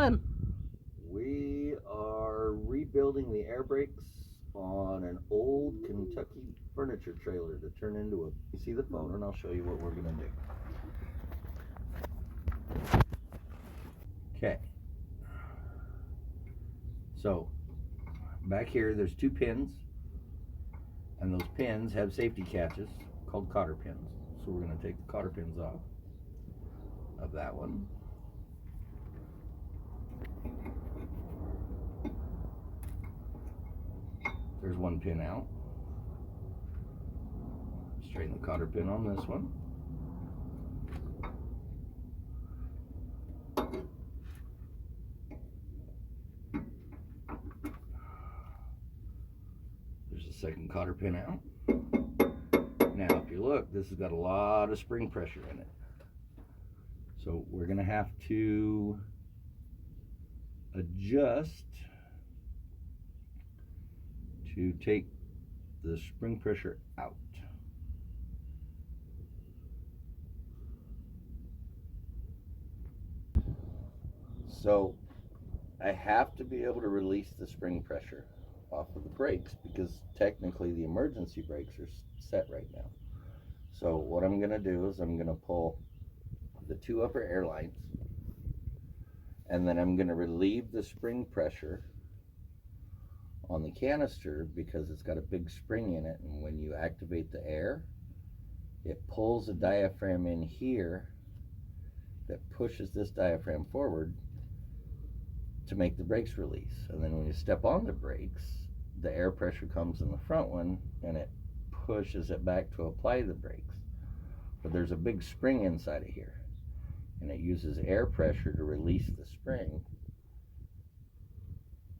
doing? We are rebuilding the air brakes on an old Kentucky furniture trailer to turn into a. You see the phone, and I'll show you what we're gonna do. Okay. So back here, there's two pins, and those pins have safety catches called cotter pins. So we're gonna take the cotter pins off of that one. There's one pin out. Straighten the cotter pin on this one. There's a second cotter pin out. Now, if you look, this has got a lot of spring pressure in it. So we're gonna have to adjust to take the spring pressure out. So I have to be able to release the spring pressure off of the brakes because technically the emergency brakes are set right now. So what I'm gonna do is I'm gonna pull the two upper air lines, and then I'm gonna relieve the spring pressure on the canister because it's got a big spring in it, and when you activate the air, it pulls a diaphragm in here that pushes this diaphragm forward to make the brakes release. And then when you step on the brakes, the air pressure comes in the front one and it pushes it back to apply the brakes. But there's a big spring inside of here, and it uses air pressure to release the spring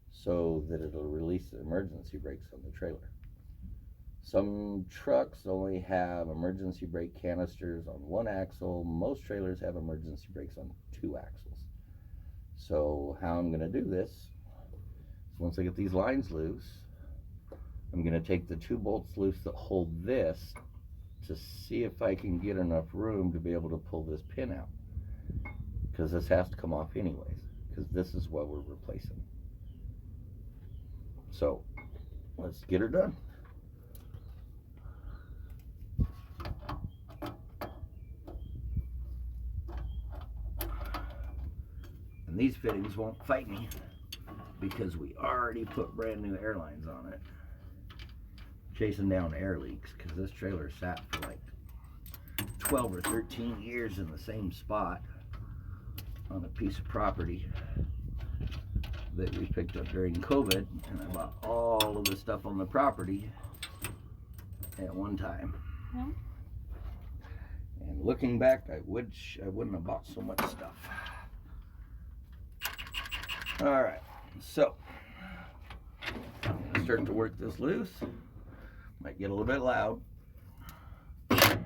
so that it'll release the emergency brakes on the trailer. Some trucks only have emergency brake canisters on one axle. Most trailers have emergency brakes on two axles. So how I'm gonna do this is once I get these lines loose, I'm gonna take the two bolts loose that hold this to see if I can get enough room to be able to pull this pin out, because this has to come off anyways, because this is what we're replacing. So let's get her done. And these fittings won't fight me because we already put brand new airlines on it, chasing down air leaks, because this trailer sat for like 12 or 13 years in the same spot on a piece of property that we picked up during COVID, and I bought all of the stuff on the property at one time. Yeah. And looking back, I wish I wouldn't have bought so much stuff. All right, so I'm gonna start to work this loose. Might get a little bit loud. There's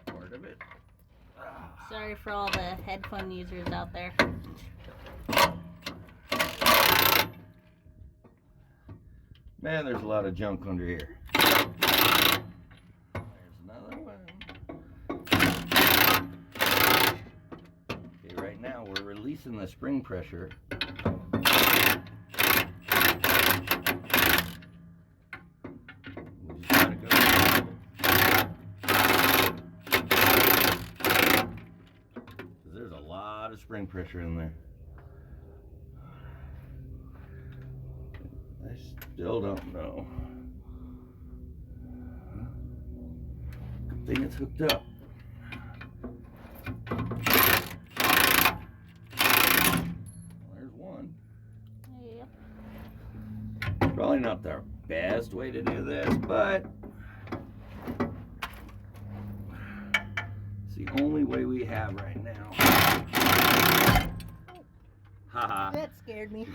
part of it. Sorry for all the headphone users out there. Man, there's a lot of junk under here. There's another one. Okay, right now we're releasing the spring pressure. We just gotta go. Because there's a lot of spring pressure in there. I still don't know. Good thing it's hooked up. There's one. Yep. Probably not the best way to do this, but it's the only way we have right now. Haha. That scared me.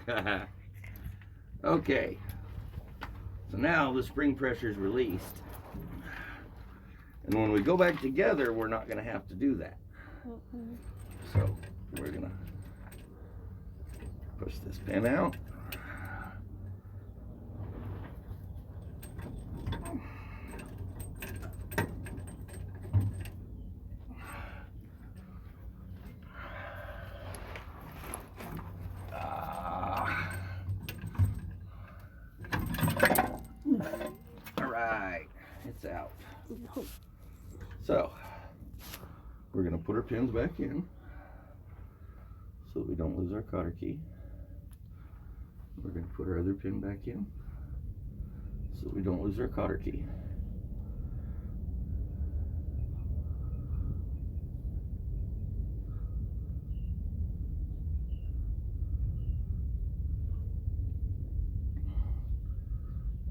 Okay, so now the spring pressure is released, and when we go back together, we're not going to have to do that. So we're going to push this pin out. it's out. So we're going to put our pins back in so that we don't lose our cotter key. We're going to put our other pin back in so that we don't lose our cotter key.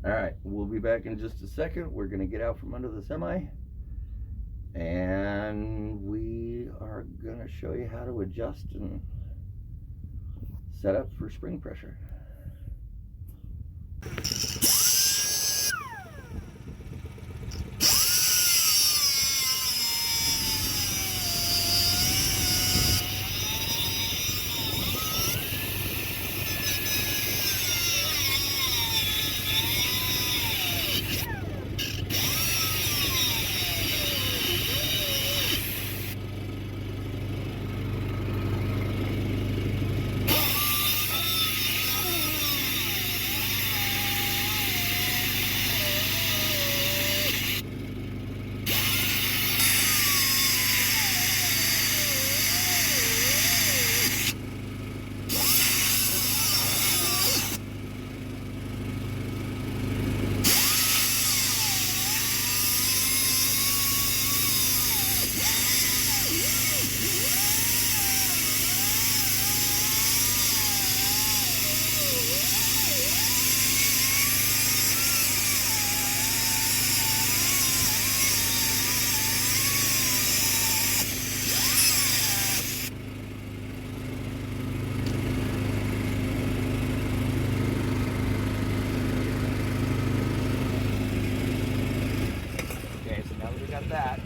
All right, we'll be back in just a second. We're going to get out from under the semi, and we are going to show you how to adjust and set up for spring pressure. That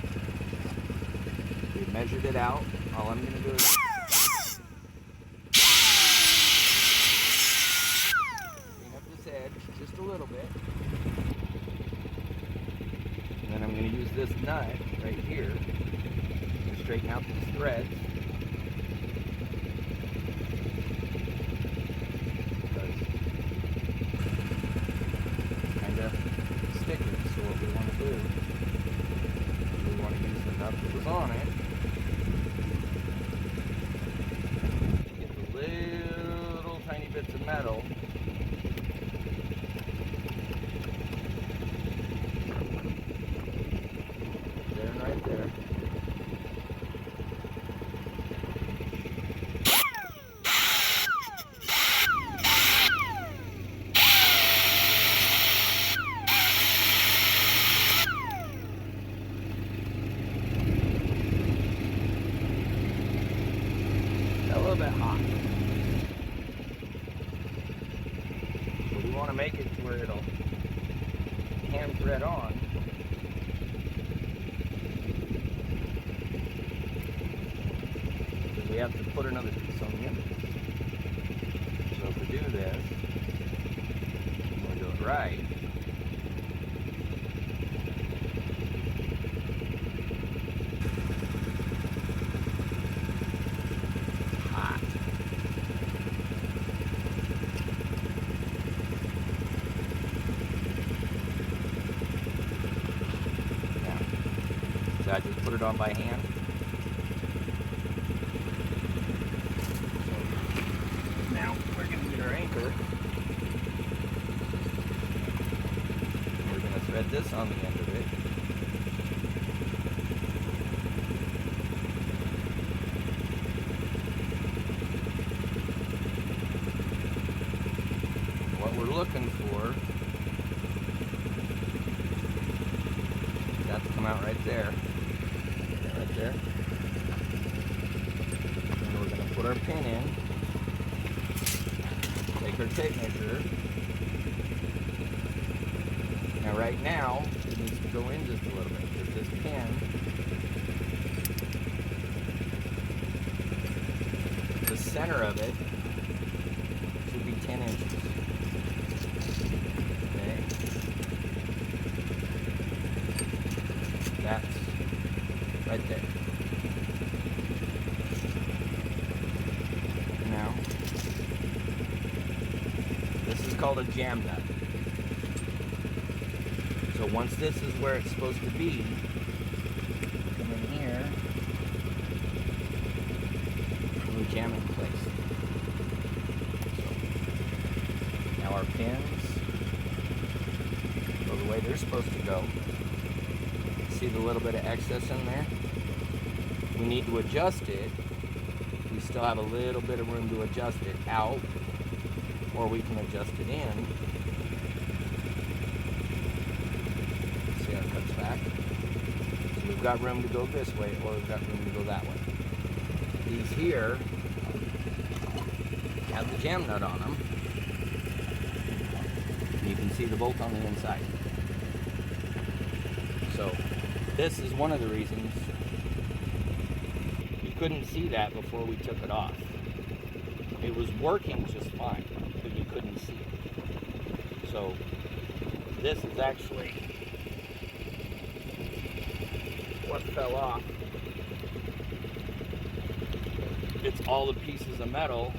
we measured it out. All I'm going to do is clean up this edge just a little bit, and then I'm going to use this nut right here to straighten out these threads. Because it's kind of sticky, so what we want to do, we want to use the nut that was on it. Get the little tiny bits of metal. There and right there. A little bit hot. So we want to make it to where it'll hand thread on. Because we have to put another piece on the end of this. So if we do this, we want to do it right. So I just put it on by hand. So now we're going to get our anchor. We're going to thread this on the end of it. What we're looking for, that's come out right there. Right there. And we're going to put our pin in, take our tape measure. Now right now, it needs to go in just a little bit, because this pin, the center of it should be 10 inches. Okay? That's right there. Now, this is called a jam nut. So So once this is where it's supposed to be, come in here, and we jam it in place. So now our pins go the way they're supposed to go. See the little bit of excess in there? We need to adjust it. We still have a little bit of room to adjust it out, or we can adjust it in. See how it cuts back? So we've got room to go this way, or we've got room to go that way. These here have the jam nut on them. And you can see the bolt on the inside. So this is one of the reasons you couldn't see that before we took it off. It was working just fine, but you couldn't see it. So this is actually what fell off. It's all the pieces of metal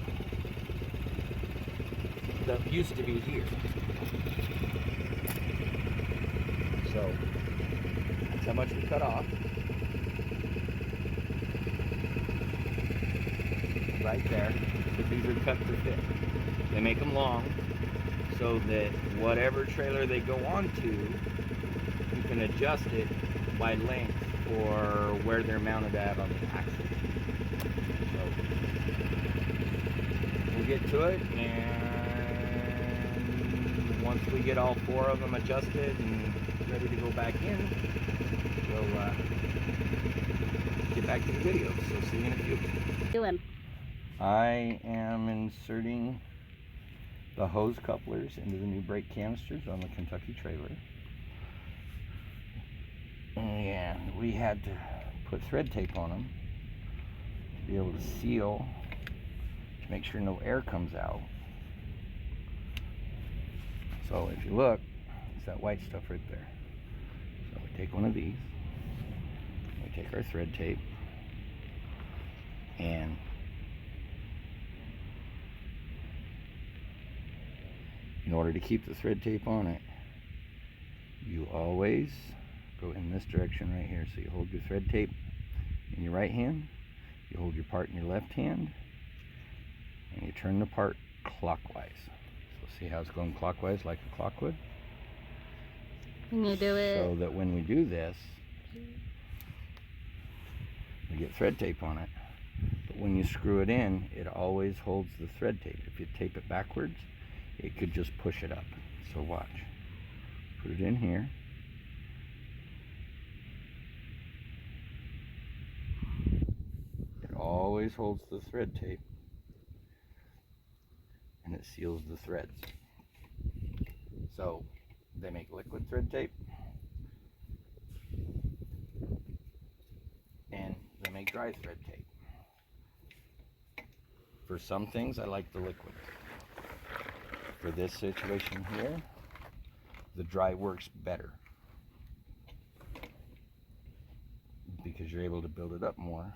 that used to be here. So that's how much we cut off. Right there. But these are cut to fit. They make them long so that whatever trailer they go onto, you can adjust it by length or where they're mounted at on the axle. So we'll get to it, and once we get all four of them adjusted and ready to go back in, we'll get back to the video. So see you in a few. Doing. I am inserting the hose couplers into the new brake canisters on the Kentucky trailer. And we had to put thread tape on them to be able to seal, to make sure no air comes out. So if you look, it's that white stuff right there. So we take one of these, we take our thread tape, and in order to keep the thread tape on it, you always go in this direction right here. So you hold your thread tape in your right hand, you hold your part in your left hand, and you turn the part clockwise. So see how it's going clockwise like a clock would? And you do it. So that when we do this, we get thread tape on it. But when you screw it in, it always holds the thread tape. If you tape it backwards, it could just push it up. So watch. Put it in here. It always holds the thread tape, and it seals the threads. So they make liquid thread tape, and they make dry thread tape. For some things, I like the liquid. For this situation here, the dry works better because you're able to build it up more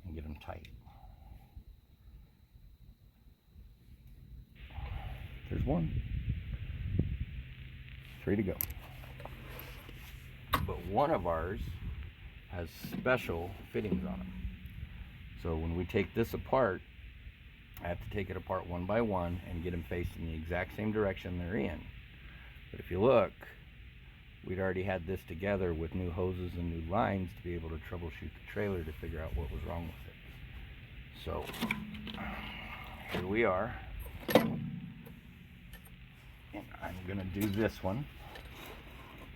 and get them tight. There's one. 3 to go. But one of ours has special fittings on them. So when we take this apart, I have to take it apart one by one and get them facing the exact same direction they're in. But if you look, we'd already had this together with new hoses and new lines to be able to troubleshoot the trailer to figure out what was wrong with it. So here we are. And I'm gonna do this one.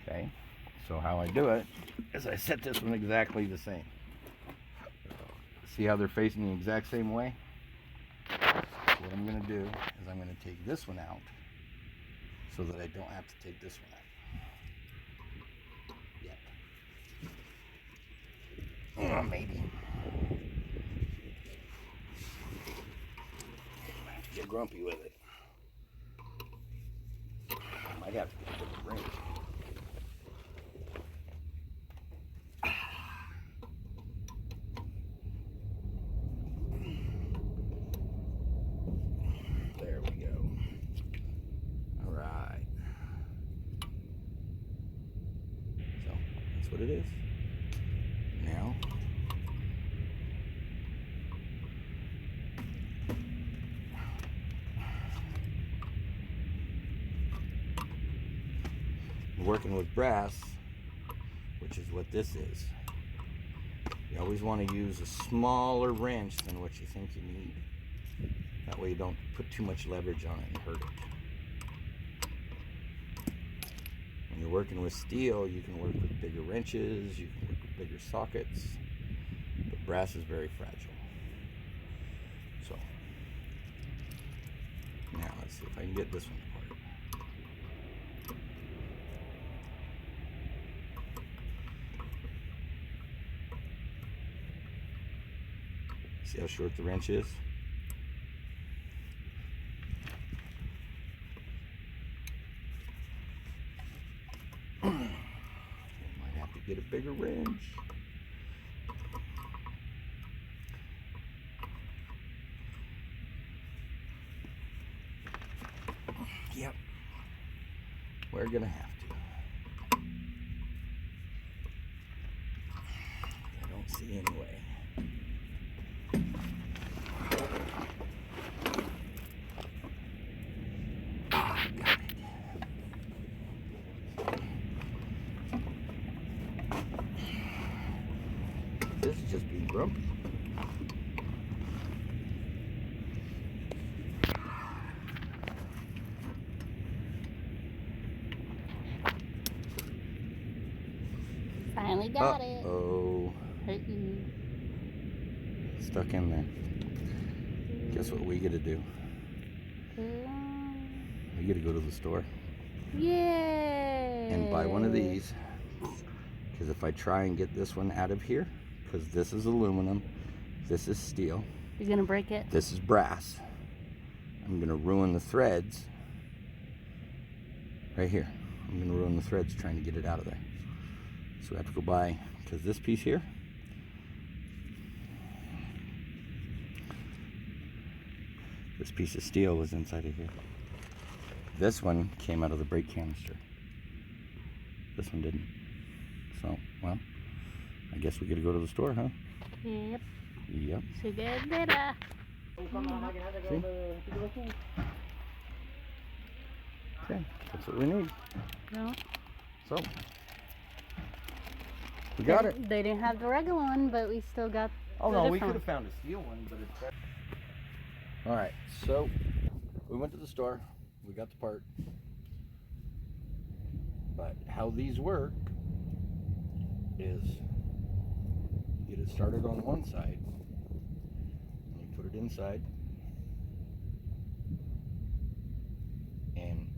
Okay, so how I do it is I set this one exactly the same. See how they're facing the exact same way? What I'm going to do is I'm going to take this one out so that I don't have to take this one out. Yep. Oh, maybe. Get grumpy with it. Might have to get a bigger ring. There we go. All right. That's what it is. Now, working with brass, which is what this is. You always want to use a smaller wrench than what you think you need. That way you don't put too much leverage on it and hurt it. When you're working with steel, you can work with bigger wrenches, you can work with bigger sockets, but brass is very fragile. So, now let's see if I can get this one apart. See how short the wrench is? Might have to get a bigger wrench. Yep, we're gonna have to. I don't see any way. This is just being grumpy. Finally got it. Oh, stuck in there. Guess what we get to do? We get to go to the store. Yay! And buy one of these. Because if I try and get this one out of here, because this is aluminum, this is steel. You're gonna break it? This is brass. I'm gonna ruin the threads. Right here. I'm gonna ruin the threads trying to get it out of there. So we have to go buy, because this piece here, this piece of steel was inside of here. This one came out of the brake canister. This one didn't. So, well, I guess we gotta go to the store, huh? Yep. Yep. So good data. See? Okay, that's what we need. No. So, we got it. They didn't have the regular one, but we still got. Oh the no, we different could have found a steel one, but it's better. All right, so we went to the store. We got the part. But how these work is you get it started on one side, and you put it inside, and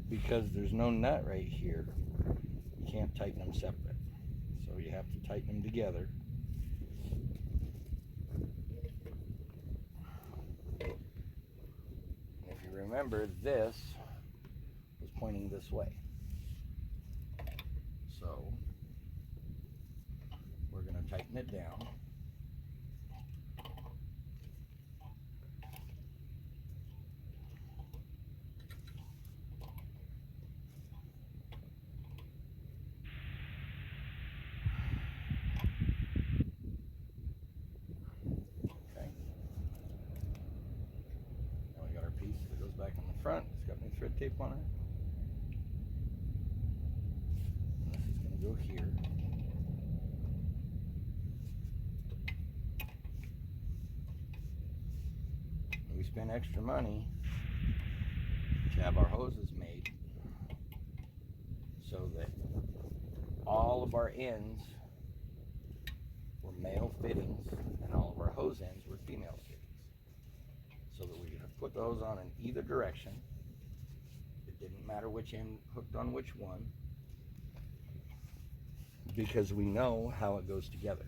because there's no nut right here, you can't tighten them separate. So you have to tighten them together. And if you remember, this was pointing this way. So we're going to tighten it down. Okay. Now we got our piece that goes back on the front. It's got new thread tape on it. This is going to go here. We spent extra money to have our hoses made so that all of our ends were male fittings and all of our hose ends were female fittings, so that we could put those on in either direction. It didn't matter which end hooked on which one, because we know how it goes together.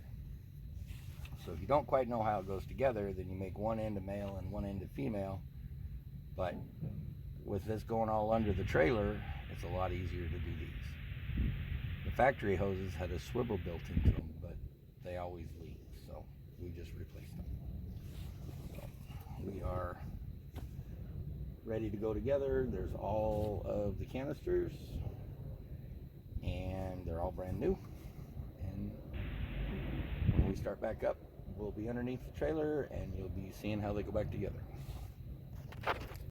So if you don't quite know how it goes together, then you make one end a male and one end a female. But with this going all under the trailer, it's a lot easier to do these. The factory hoses had a swivel built into them, but they always leak, so we just replaced them. So we are ready to go together. There's all of the canisters, and they're they're all brand new. And when we start back up, we'll be underneath the trailer and you'll be seeing how they go back together.